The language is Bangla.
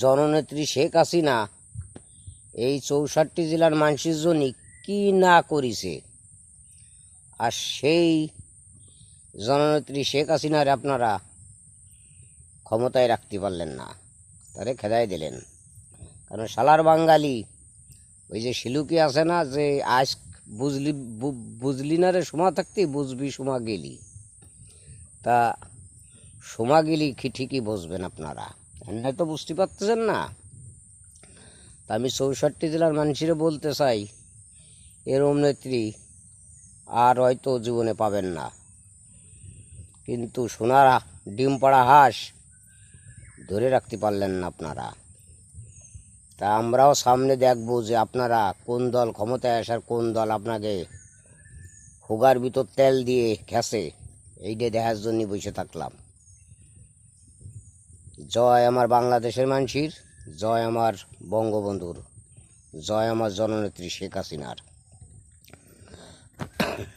জননেত্রী শেখ হাসিনা এই 64 জেলার মানুষের জন্য কি না করেছে, আর সেই জননেত্রী শেখ হাসিনার আপনারা ক্ষমতায় রাখতে পারলেন না, তারে খেদাই দিলেন। কারণ শালার বাঙালি ওই যে শিলুকি আছে না, যে আজ বুঝলি না রে সমা থাকতে বুঝবি সমা গেলি, তা সমা গেলি ঠিকই বুঝবেন আপনারা, এমনি তো বুঝতে পারতেছেন না। তা আমি 64 জেলার মানুষেরা বলতে চাই, এরম নেত্রী আর হয়তো জীবনে পাবেন না। কিন্তু সোনার ডিম পাড়া হাঁস ধরে রাখতে পারলেন না আপনারা। তা আমরাও সামনে দেখবো যে আপনারা কোন দল ক্ষমতায় আসার, কোন দল আপনাকে হোগার ভিতর তেল দিয়ে খেসে, এইটা দেখার জন্য বসে থাকলাম। জয় আমার বাংলাদেশের মানুষের, জয় আমার বঙ্গবন্ধুর, জয় আমার জননেত্রী শেখ হাসিনার।